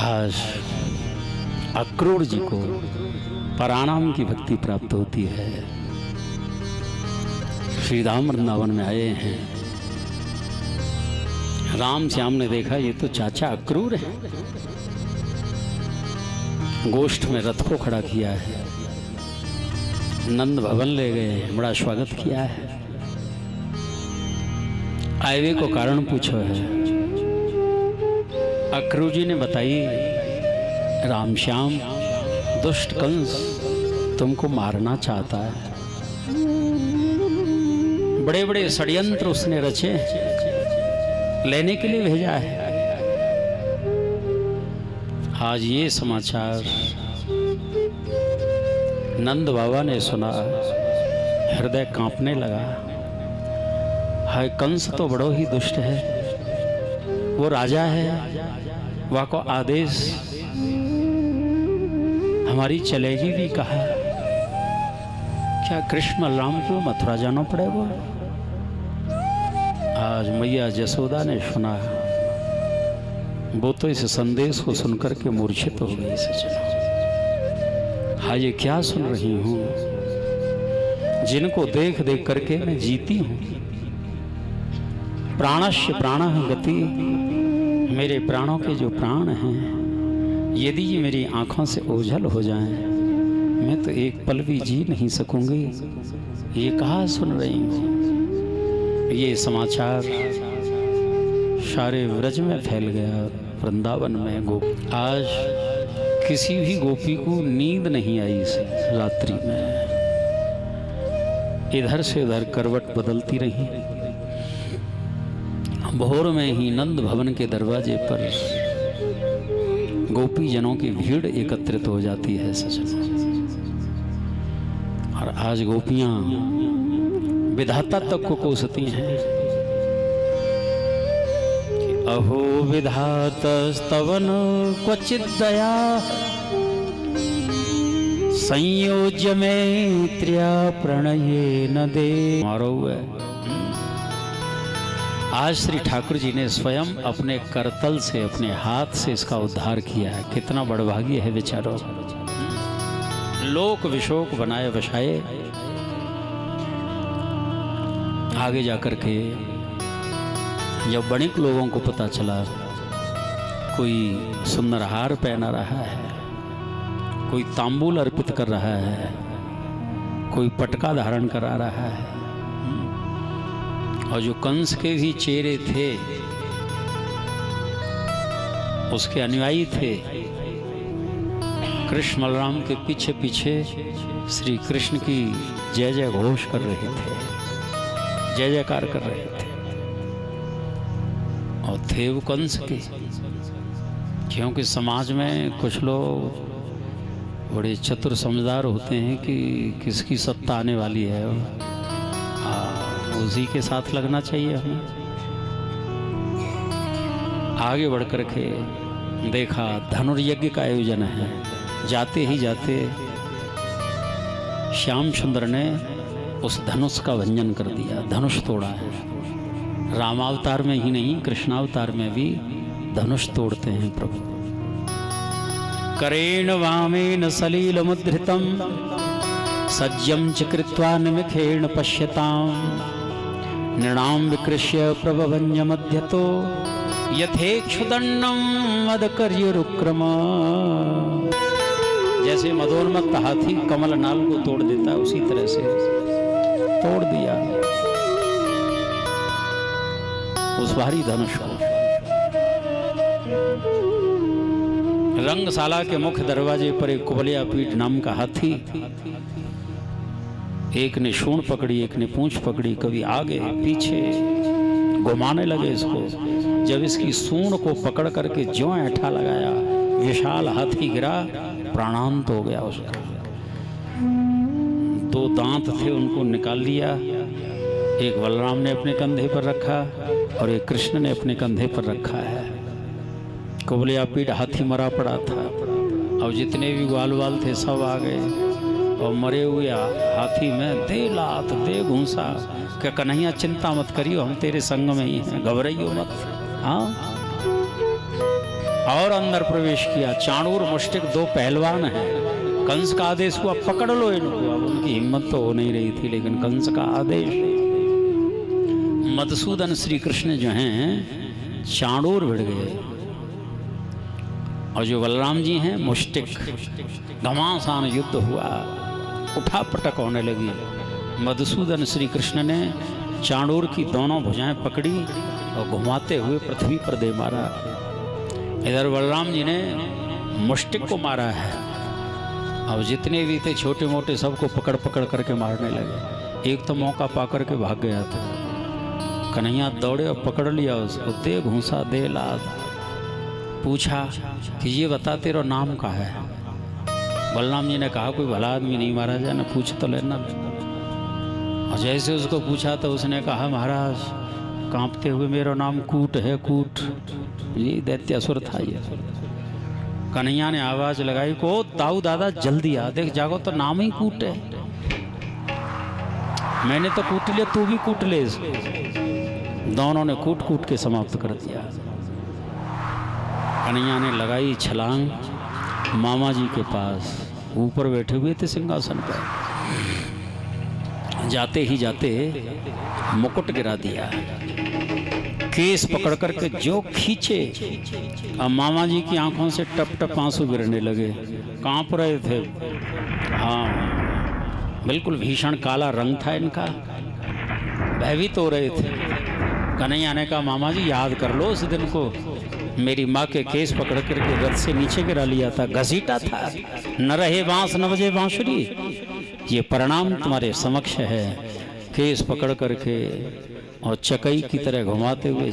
आज अक्रूर जी को प्रणाम की भक्ति प्राप्त होती है। श्री राम वृंदावन में आए हैं। राम श्याम ने देखा ये तो चाचा अक्रूर है। गोष्ठ में रथ को खड़ा किया है, नंद भवन ले गए, बड़ा स्वागत किया है। आयवे को कारण पूछो है। अक्रूर जी ने बताई, राम श्याम दुष्ट कंस तुमको मारना चाहता है। बड़े बड़े षड्यंत्र उसने रचे, लेने के लिए भेजा है। आज ये समाचार नंद बाबा ने सुना, हृदय कांपने लगा। हाय, कंस तो बड़ो ही दुष्ट है। वो राजा है, वह को आदेश हमारी चलेगी भी कहा। क्या कृष्ण बलराम को मथुरा जाना पड़ेगा? आज मैया जसोदा ने सुना, वो तो इस संदेश को सुनकर के मूर्छित हो गई। हाँ, ये क्या सुन रही हूँ, जिनको देख देख करके मैं जीती हूँ। प्राणस्य प्राणः गति, मेरे प्राणों के जो प्राण हैं, यदि ये मेरी आंखों से ओझल हो जाएं, मैं तो एक पल भी जी नहीं सकूंगी। ये कहाँ सुन रही हूँ? ये समाचार सारे व्रज में फैल गया, वृंदावन में। आज किसी भी गोपी को नींद नहीं आई इस रात्रि में। इधर से उधर करवट बदलती रही। भोर में ही नंद भवन के दरवाजे पर गोपी जनों की भीड़ एकत्रित हो जाती है सचमुच। और आज गोपियां विधाता तक को कोसती हैं। अहो विधातस्तवन क्वचित दया, संयोज्य मैत्र्या प्रणये न दे। मारो है। आज श्री ठाकुर जी ने स्वयं अपने करतल से, अपने हाथ से इसका उद्धार किया है। कितना बड़भाग्य है बेचारों। लोक विशोक बनाए बसाए, आगे जाकर के जब बणिक लोगों को पता चला, कोई सुंदर हार पहना रहा है, कोई तांबूल अर्पित कर रहा है, कोई पटका धारण करा रहा है। और जो कंस के भी चेहरे थे, उसके अनुयायी थे, कृष्ण बलराम के पीछे पीछे श्री कृष्ण की जय जय घोष कर रहे थे, जय जयकार कर रहे थे। और थे वो कंस के। क्योंकि समाज में कुछ लोग बड़े चतुर समझदार होते हैं कि किसकी सत्ता आने वाली है, उसी के साथ लगना चाहिए हमें। आगे बढ़कर के देखा, धनुर्यज्ञ का आयोजन है। जाते ही जाते श्याम सुंदर ने उस धनुष का भंजन कर दिया, धनुष तोड़ा है। रामावतार में ही नहीं, कृष्णावतार में भी धनुष तोड़ते हैं प्रभु। करेण वामेन सलील मुद्रितम, सज्जम च कृत्वा निमिखेण पश्यताम, नृणाम विकृष्य प्रभवन्य मध्यतो, यथेक्षुदंडम मदकर्युरुक्रम। जैसे मदोन्मत्त हाथी कमल नाल को तोड़ देता है, उसी तरह से तोड़ दिया उस भारी धनुष को। रंगशाला के मुख्य दरवाजे पर एक कुबलिया पीठ नाम का हाथी, एक ने सूंड पकड़ी, एक ने पूंछ पकड़ी, कभी आगे पीछे घुमाने लगे इसको। जब इसकी सूंड को पकड़ करके ज्यों ऐठा लगाया, विशाल हाथी गिरा, प्राणांत हो गया उसका। 2 दांत थे, उनको निकाल लिया। एक बलराम ने अपने कंधे पर रखा और एक कृष्ण ने अपने कंधे पर रखा है। कुबलिया पीठ हाथी मरा पड़ा था। और जितने भी ग्वाल वाल थे सब आ गए और मरे हुए हाथी में दे लात दे घूंसा। क्या कन्हैया चिंता मत करियो, हम तेरे संग में ही हैं, घबराइयो मत। हाँ, और अंदर प्रवेश किया। चाणूर मुष्टिक दो पहलवान हैं। कंस का आदेश हुआ पकड़ लो इनको। अब उनकी हिम्मत तो हो नहीं रही थी, लेकिन कंस का आदेश। मधुसूदन श्री कृष्ण जो हैं चाणूर भिड़ गए, और जो बलराम जी हैं मुष्टिक। घमासान युद्ध हुआ, उठा पटक होने लगी। मधुसूदन श्री कृष्ण ने चाणूर की दोनों भुजाएं पकड़ी और घुमाते हुए पृथ्वी पर दे मारा। इधर बलराम जी ने मुष्टिक को मारा है। अब जितने भी थे छोटे मोटे सबको पकड़ पकड़ करके मारने लगे। एक तो मौका पा करके भाग गया था। कन्हैया दौड़े और पकड़ लिया उसको, दे घूंसा दे लाद। पूछा कि ये बता तेरा नाम का है। बलराम जी ने कहा कोई भला आदमी नहीं मारा जाए ना, पूछ तो लेना। और जैसे उसको पूछा तो उसने कहा महाराज कांपते हुए मेरा नाम कूट है, कूट। ये दैत्यासुर था ये। कन्हैया ने आवाज लगाई को ताऊ दादा जल्दी आ, देख जागो तो नाम ही कूट है। मैंने तो कूट लिया, तू भी कूट ले। दोनों ने कूट कूट के समाप्त कर दिया। कन्हैया ने लगाई छलांग मामा जी के पास, ऊपर बैठे हुए थे सिंहासन पर। जाते ही जाते मुकुट गिरा दिया, केस पकड़ करके जो खींचे। अब मामा जी की आंखों से टप टप आंसू गिरने लगे, कांप रहे थे। हाँ, बिल्कुल भीषण काला रंग था इनका, भयभीत हो रहे थे। कन्हैया ने कहा मामा जी याद कर लो उस दिन को, मेरी माँ के केस पकड़ करके रथ से नीचे गिरा लिया था, घसीटा था। न रहे बांस न बजे बांसुरी। ये परिणाम तुम्हारे समक्ष है। केस पकड़ करके और चकई की तरह घुमाते हुए